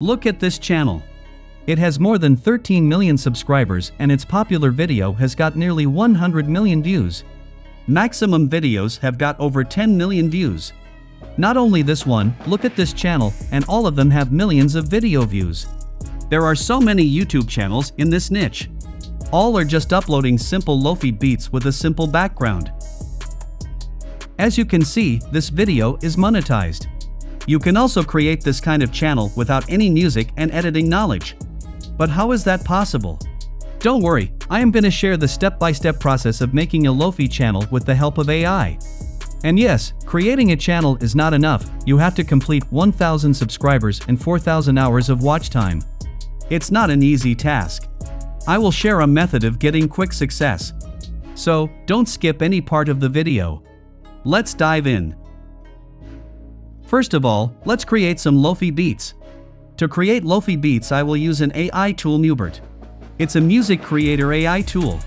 Look at this channel. It has more than 13 million subscribers and its popular video has got nearly 100 million views. Maximum videos have got over 10 million views. Not only this one, look at this channel and all of them have millions of video views. There are so many YouTube channels in this niche. All are just uploading simple lo-fi beats with a simple background. As you can see, this video is monetized. You can also create this kind of channel without any music and editing knowledge. But how is that possible? Don't worry, I am going to share the step-by-step process of making a lo-fi channel with the help of AI. And yes, creating a channel is not enough, you have to complete 1,000 subscribers and 4,000 hours of watch time. It's not an easy task. I will share a method of getting quick success. So, don't skip any part of the video. Let's dive in. First of all, let's create some lo-fi beats. To create lo-fi beats, I will use an AI tool, Mubert. It's a music creator AI tool.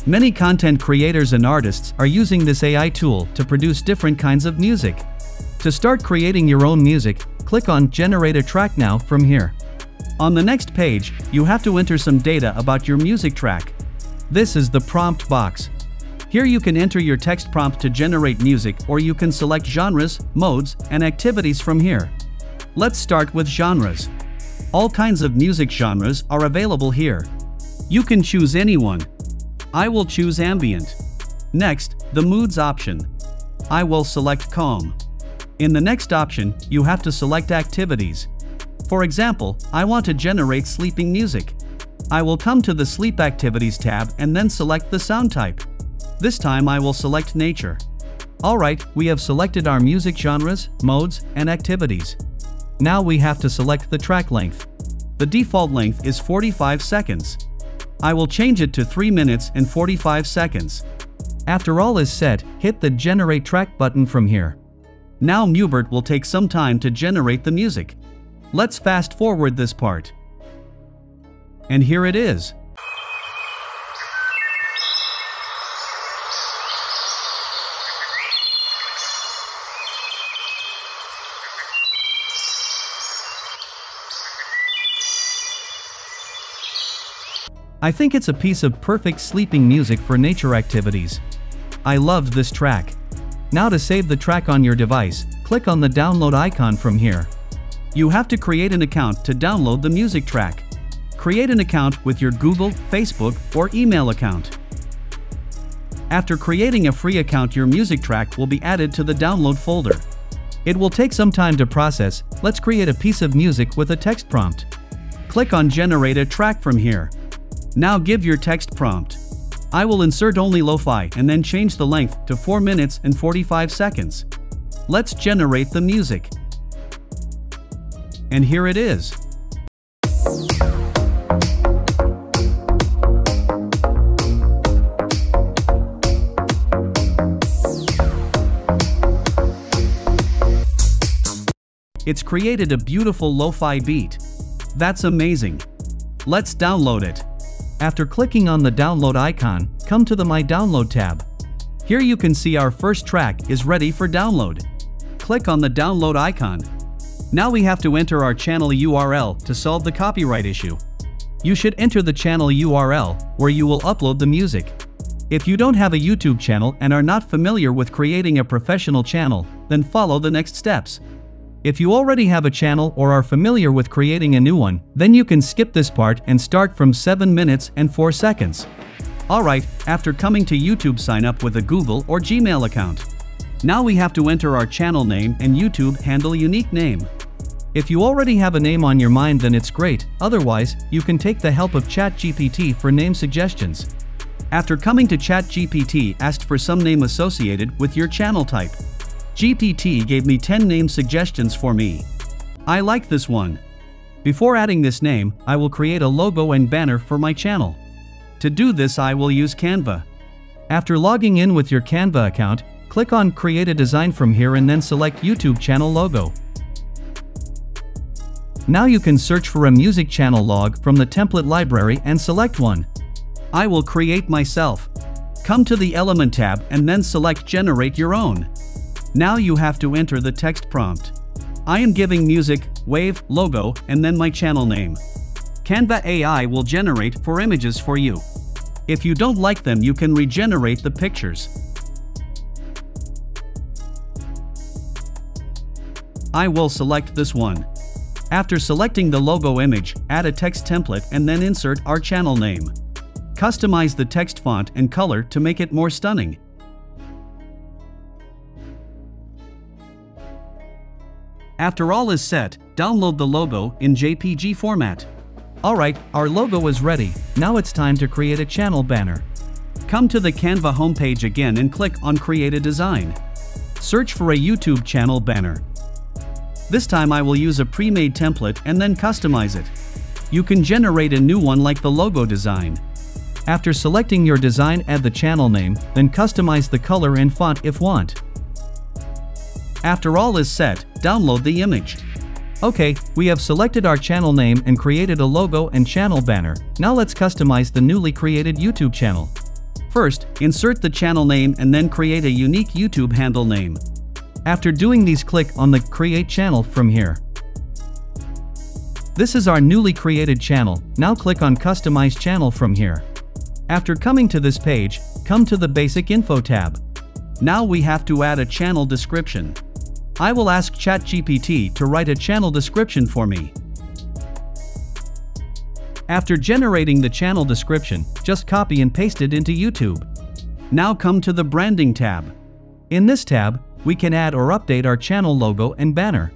Many content creators and artists are using this AI tool to produce different kinds of music. To start creating your own music, click on Generate a Track now from here. On the next page, you have to enter some data about your music track. This is the prompt box. Here you can enter your text prompt to generate music, or you can select genres, modes, and activities from here. Let's start with genres. All kinds of music genres are available here. You can choose any one. I will choose ambient. Next, the moods option. I will select calm. In the next option, you have to select activities. For example, I want to generate sleeping music. I will come to the Sleep Activities tab and then select the sound type. This time I will select nature. Alright, we have selected our music genres, modes, and activities. Now we have to select the track length. The default length is 45 seconds. I will change it to 3 minutes and 45 seconds. After all is set, hit the Generate Track button from here. Now Mubert will take some time to generate the music. Let's fast forward this part. And here it is. I think it's a piece of perfect sleeping music for nature activities. I loved this track. Now to save the track on your device, click on the download icon from here. You have to create an account to download the music track. Create an account with your Google, Facebook, or email account. After creating a free account, your music track will be added to the download folder. It will take some time to process. Let's create a piece of music with a text prompt. Click on Generate a Track from here. Now give your text prompt. I will insert only lo-fi and then change the length to 4 minutes and 45 seconds. Let's generate the music. And here it is. It's created a beautiful lo-fi beat. That's amazing. Let's download it. After clicking on the download icon, come to the My Download tab. Here you can see our first track is ready for download. Click on the download icon. Now we have to enter our channel URL to solve the copyright issue. You should enter the channel URL where you will upload the music. If you don't have a YouTube channel and are not familiar with creating a professional channel, then follow the next steps. If you already have a channel or are familiar with creating a new one, then you can skip this part and start from 7 minutes and 4 seconds. Alright, after coming to YouTube, sign up with a Google or Gmail account. Now we have to enter our channel name and YouTube handle unique name. If you already have a name on your mind, then it's great, otherwise, you can take the help of ChatGPT for name suggestions. After coming to ChatGPT, asked for some name associated with your channel type. GPT gave me 10 name suggestions for me. I like this one. Before adding this name, I will create a logo and banner for my channel. To do this, I will use Canva. After logging in with your Canva account, click on Create a Design from here and then select YouTube channel logo. Now you can search for a music channel log from the template library and select one. I will create myself. Come to the Element tab and then select Generate Your Own. Now you have to enter the text prompt. I am giving music, wave, logo, and then my channel name. Canva AI will generate 4 images for you. If you don't like them, you can regenerate the pictures. I will select this one. After selecting the logo image, add a text template and then insert our channel name. Customize the text font and color to make it more stunning. After all is set, download the logo in JPG format. Alright, our logo is ready. Now it's time to create a channel banner. Come to the Canva homepage again and click on Create a Design. Search for a YouTube channel banner. This time I will use a pre-made template and then customize it. You can generate a new one like the logo design. After selecting your design, add the channel name, then customize the color and font if want. After all is set, download the image. Okay, we have selected our channel name and created a logo and channel banner. Now let's customize the newly created YouTube channel. First, insert the channel name and then create a unique YouTube handle name. After doing these, click on the Create Channel from here. This is our newly created channel. Now click on Customize Channel from here. After coming to this page, come to the Basic Info tab. Now we have to add a channel description. I will ask ChatGPT to write a channel description for me. After generating the channel description, just copy and paste it into YouTube. Now come to the Branding tab. In this tab, we can add or update our channel logo and banner.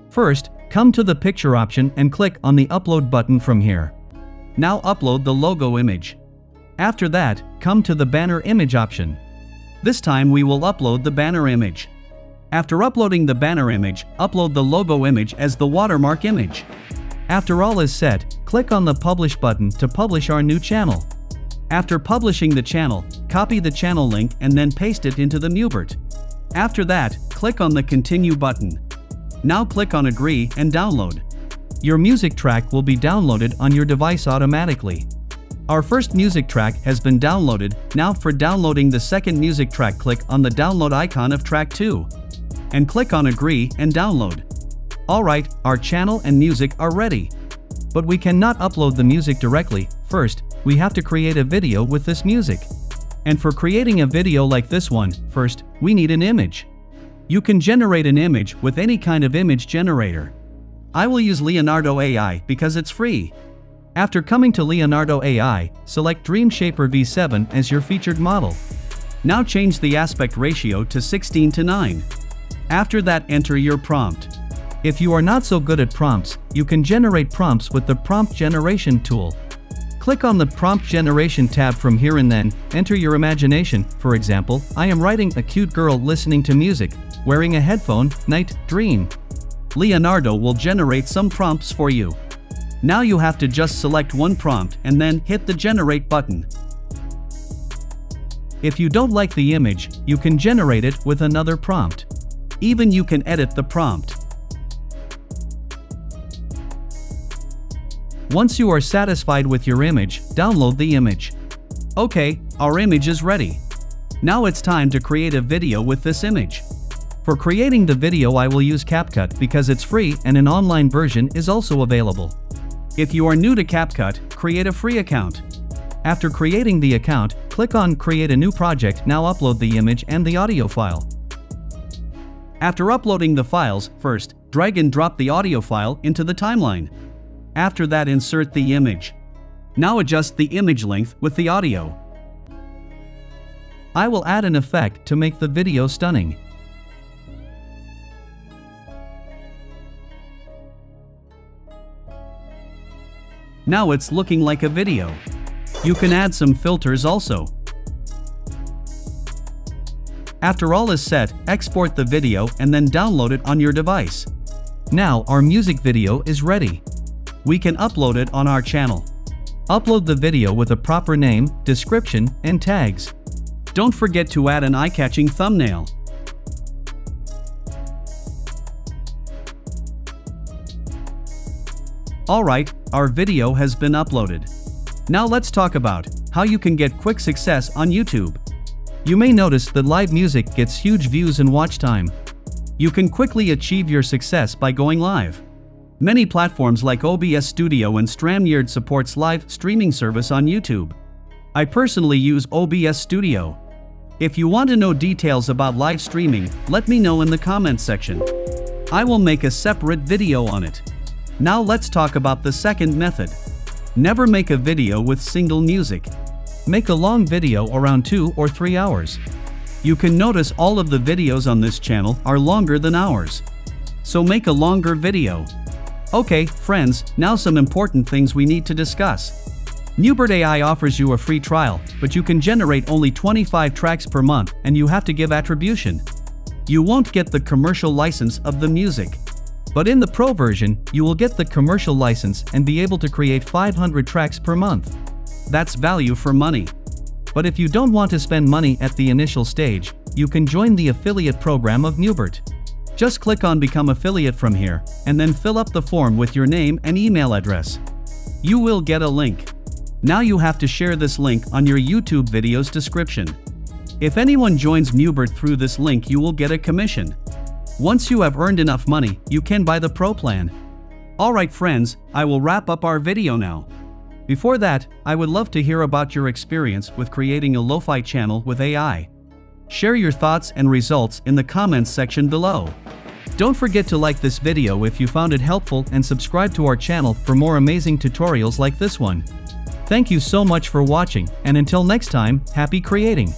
First, come to the picture option and click on the Upload button from here. Now upload the logo image. After that, come to the banner image option. This time we will upload the banner image. After uploading the banner image, upload the logo image as the watermark image. After all is set, click on the Publish button to publish our new channel. After publishing the channel, copy the channel link and then paste it into the Mubert. After that, click on the Continue button. Now click on Agree and download. Your music track will be downloaded on your device automatically. Our first music track has been downloaded. Now for downloading the second music track, click on the download icon of track 2. And click on Agree and download. Alright, our channel and music are ready. But we cannot upload the music directly. First, we have to create a video with this music. And for creating a video like this one, first, we need an image. You can generate an image with any kind of image generator. I will use Leonardo AI because it's free. After coming to Leonardo AI, select Dream Shaper V7 as your featured model. Now change the aspect ratio to 16:9. After that, enter your prompt. If you are not so good at prompts, you can generate prompts with the Prompt Generation tool. Click on the Prompt Generation tab from here and then enter your imagination. For example, I am writing a cute girl listening to music, wearing a headphone, night, dream. Leonardo will generate some prompts for you. Now you have to just select one prompt and then hit the Generate button. If you don't like the image, you can generate it with another prompt. Even you can edit the prompt. Once you are satisfied with your image, download the image. Okay, our image is ready. Now it's time to create a video with this image. For creating the video, I will use CapCut because it's free and an online version is also available. If you are new to CapCut, create a free account. After creating the account, click on Create a new project. Now upload the image and the audio file. After uploading the files, first, drag and drop the audio file into the timeline. After that, insert the image. Now adjust the image length with the audio. I will add an effect to make the video stunning. Now it's looking like a video. You can add some filters also. After all is set, export the video and then download it on your device. Now our music video is ready. We can upload it on our channel. Upload the video with a proper name, description, and tags. Don't forget to add an eye-catching thumbnail. Alright, our video has been uploaded. Now let's talk about how you can get quick success on YouTube. You may notice that live music gets huge views and watch time. You can quickly achieve your success by going live. Many platforms like OBS Studio and StreamYard supports live streaming service on YouTube. I personally use OBS Studio. If you want to know details about live streaming, let me know in the comments section. I will make a separate video on it. Now let's talk about the second method. Never make a video with single music. Make a long video around 2 or 3 hours. You can notice all of the videos on this channel are longer than ours. So make a longer video. Okay, friends, now some important things we need to discuss. Leonardo AI offers you a free trial, but you can generate only 25 tracks per month and you have to give attribution. You won't get the commercial license of the music. But in the Pro version, you will get the commercial license and be able to create 500 tracks per month. That's value for money. But if you don't want to spend money at the initial stage, you can join the affiliate program of Leonardo. Just click on Become Affiliate from here, and then fill up the form with your name and email address. You will get a link. Now you have to share this link on your YouTube video's description. If anyone joins Leonardo through this link, you will get a commission. Once you have earned enough money, you can buy the Pro plan. Alright friends, I will wrap up our video now. Before that, I would love to hear about your experience with creating a lo-fi channel with AI. Share your thoughts and results in the comments section below. Don't forget to like this video if you found it helpful and subscribe to our channel for more amazing tutorials like this one. Thank you so much for watching, and until next time, happy creating!